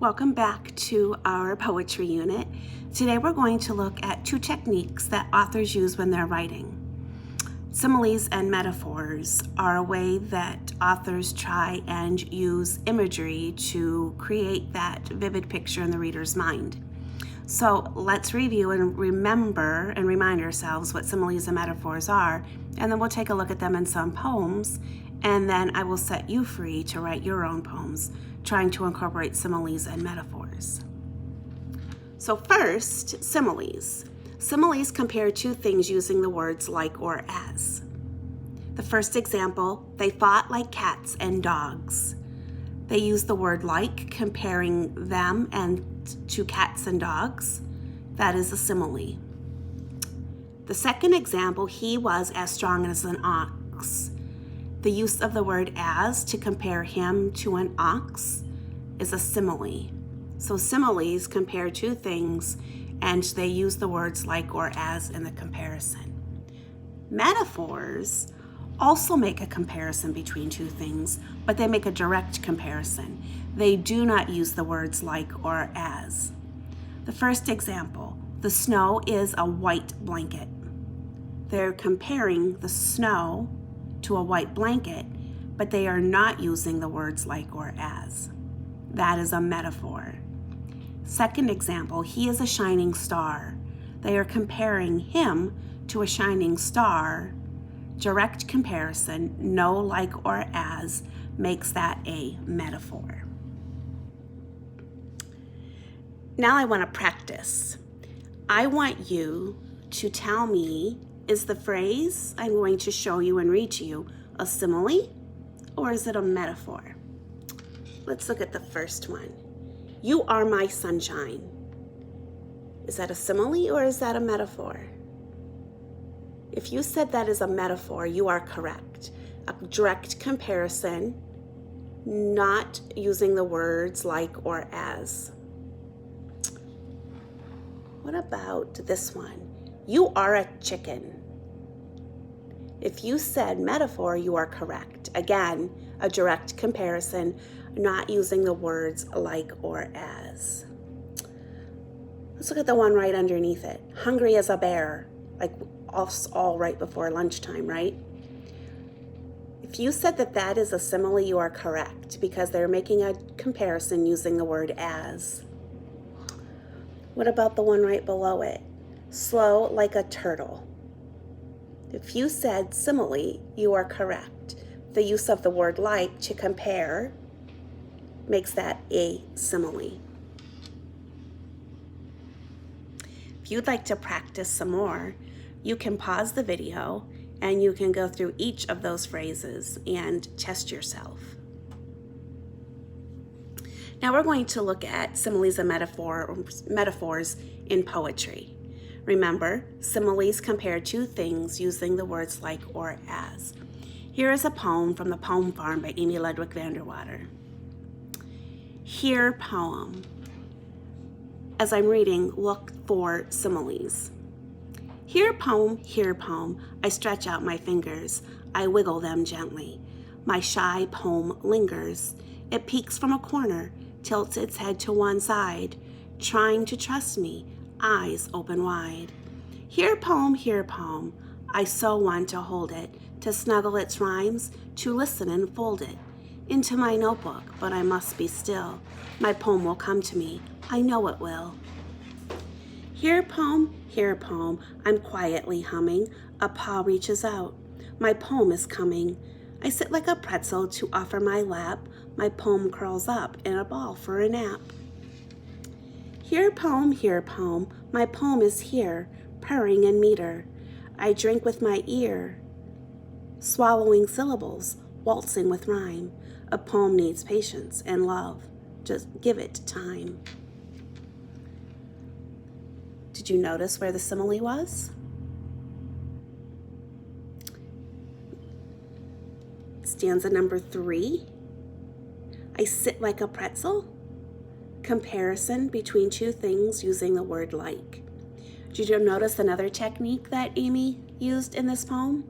Welcome back to our poetry unit. Today we're going to look at two techniques that authors use when they're writing. Similes and metaphors are a way that authors try and use imagery to create that vivid picture in the reader's mind. So let's review and remember and remind ourselves what similes and metaphors are, and then we'll take a look at them in some poems, and then I will set you free to write your own poems, trying to incorporate similes and metaphors. So first, similes. Similes compare two things using the words like or as. The first example, they fought like cats and dogs. They use the word like, comparing them to cats and dogs. That is a simile. The second example, he was as strong as an ox. The use of the word as to compare him to an ox is a simile. So similes compare two things and they use the words like or as in the comparison. Metaphors also make a comparison between two things, but they make a direct comparison. They do not use the words like or as. The first example, the snow is a white blanket. They're comparing the snow to a white blanket, but they are not using the words like or as. That is a metaphor. Second example, he is a shining star. They are comparing him to a shining star. Direct comparison, no like or as, makes that a metaphor. Now I want to practice. I want you to tell me, is the phrase I'm going to show you and read to you a simile or is it a metaphor? Let's look at the first one. You are my sunshine. Is that a simile or is that a metaphor? If you said that is a metaphor, you are correct. A direct comparison, not using the words like or as. What about this one? You are a chicken. If you said metaphor, you are correct. Again, a direct comparison, not using the words like or as. Let's look at the one right underneath it. Hungry as a bear, like all right before lunchtime, right? If you said that that is a simile, you are correct because they're making a comparison using the word as. What about the one right below it? Slow like a turtle. If you said simile, you are correct. The use of the word like to compare makes that a simile. If you'd like to practice some more, you can pause the video and you can go through each of those phrases and test yourself. Now we're going to look at similes and metaphors in poetry. Remember, similes compare two things using the words like or as. Here is a poem from the Poem Farm by Amy Ludwig Vanderwater. Here poem. As I'm reading, look for similes. Here poem, I stretch out my fingers, I wiggle them gently. My shy poem lingers. It peeks from a corner, tilts its head to one side, trying to trust me, eyes open wide. Here poem, I so want to hold it, to snuggle its rhymes, to listen and fold it into my notebook, but I must be still. My poem will come to me, I know it will. Here poem, I'm quietly humming, a paw reaches out. My poem is coming. I sit like a pretzel to offer my lap, my poem curls up in a ball for a nap. Here poem, my poem is here, purring in meter. I drink with my ear, swallowing syllables, waltzing with rhyme. A poem needs patience and love. Just give it time. Did you notice where the simile was? Stanza number 3. I sit like a pretzel. Comparison between two things using the word like. Did you notice another technique that Amy used in this poem?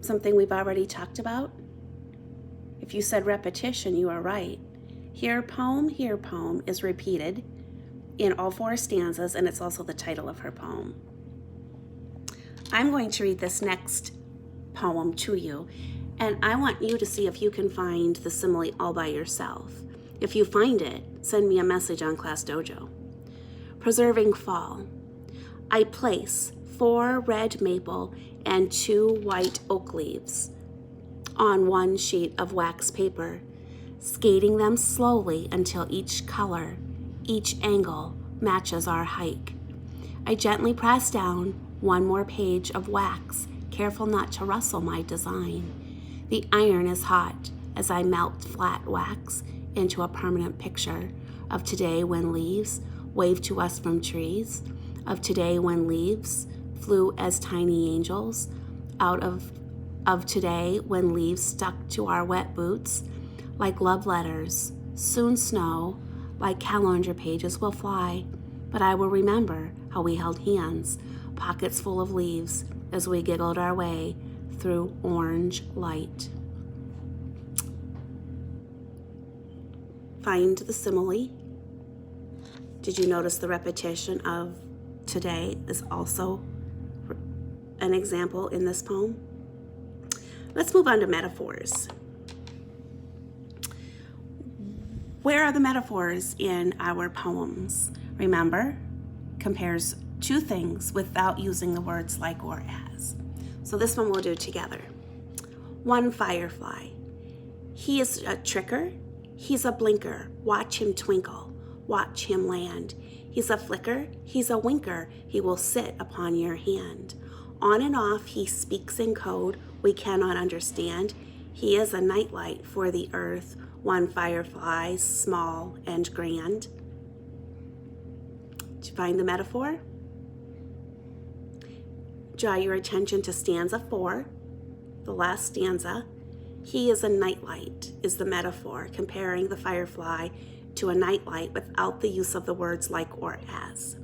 Something we've already talked about? If you said repetition, you are right. Here poem is repeated in all 4 stanzas, and it's also the title of her poem. I'm going to read this next poem to you, and I want you to see if you can find the simile all by yourself. If you find it, send me a message on Class Dojo. Preserving fall. I place 4 red maple and 2 white oak leaves on 1 sheet of wax paper, skating them slowly until each color, each angle matches our hike. I gently press down 1 more page of wax, careful not to rustle my design. The iron is hot as I melt flat wax into a permanent picture of today when leaves wave to us from trees, of today when leaves flew as tiny angels, out of today when leaves stuck to our wet boots like love letters. Soon snow, like calendar pages, will fly, but I will remember how we held hands, pockets full of leaves, as we giggled our way through orange light. Find the simile. Did you notice the repetition of today is also an example in this poem? Let's move on to metaphors. Where are the metaphors in our poems? Remember, compares 2 things without using the words like or as. So this one we'll do together. 1 firefly. He is a tricker. He's a blinker. Watch him twinkle. Watch him land. He's a flicker. He's a winker. He will sit upon your hand. On and off he speaks in code we cannot understand. He is a nightlight for the earth. 1 firefly, small and grand. Did you find the metaphor? Draw your attention to stanza 4, the last stanza. He is a nightlight is the metaphor, comparing the firefly to a nightlight without the use of the words like or as.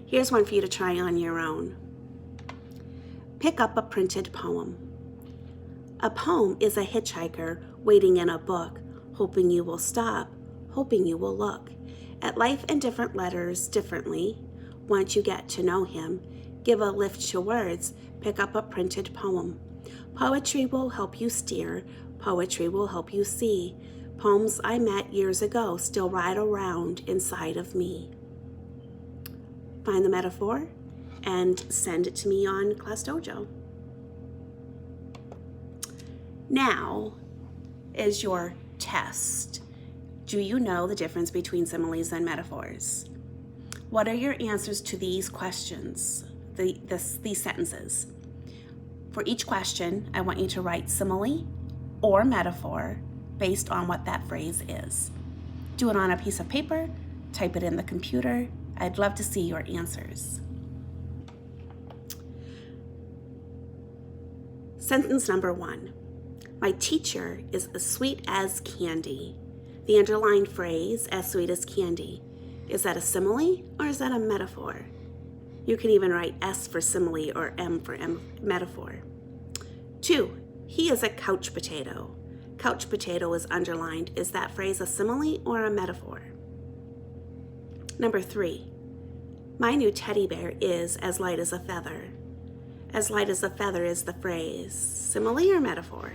Here's one for you to try on your own. Pick up a printed poem. A poem is a hitchhiker waiting in a book, hoping you will stop, hoping you will look at life in different letters differently. Once you get to know him, give a lift to words, pick up a printed poem. Poetry will help you steer, poetry will help you see. Poems I met years ago still ride around inside of me. Find the metaphor and send it to me on Class Dojo. Now is your test. Do you know the difference between similes and metaphors? What are your answers to these questions, these sentences? For each question, I want you to write simile or metaphor based on what that phrase is. Do it on a piece of paper, type it in the computer. I'd love to see your answers. Sentence number 1. My teacher is as sweet as candy. The underlined phrase, as sweet as candy, is that a simile or is that a metaphor? You can even write S for simile or M for metaphor. 2, he is a couch potato. Couch potato is underlined. Is that phrase a simile or a metaphor? Number 3, my new teddy bear is as light as a feather. As light as a feather is the phrase, simile or metaphor?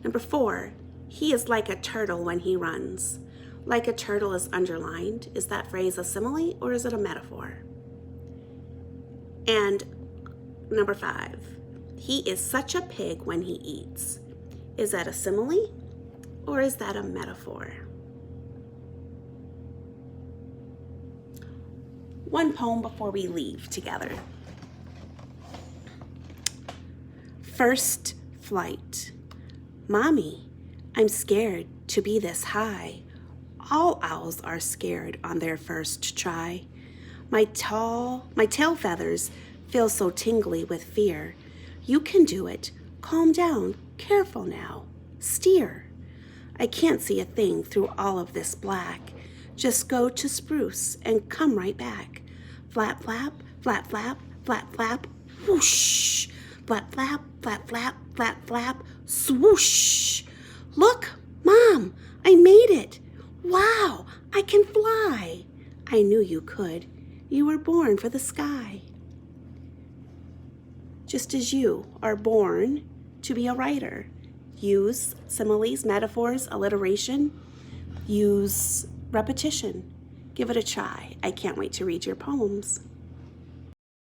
Number 4, he is like a turtle when he runs. Like a turtle is underlined. Is that phrase a simile or is it a metaphor? And number 5, he is such a pig when he eats. Is that a simile or is that a metaphor? One poem before we leave together. First flight. Mommy, I'm scared to be this high. All owls are scared on their first try. My tail feathers feel so tingly with fear. You can do it. Calm down. Careful now. Steer. I can't see a thing through all of this black. Just go to spruce and come right back. Flap, flap, flap, flap, flap, flap, whoosh. Flap, flap, flap, flap, flap, flap, swoosh. Look, Mom, I made it! Wow, I can fly! I knew you could. You were born for the sky. Just as you are born to be a writer. Use similes, metaphors, alliteration. Use repetition. Give it a try. I can't wait to read your poems.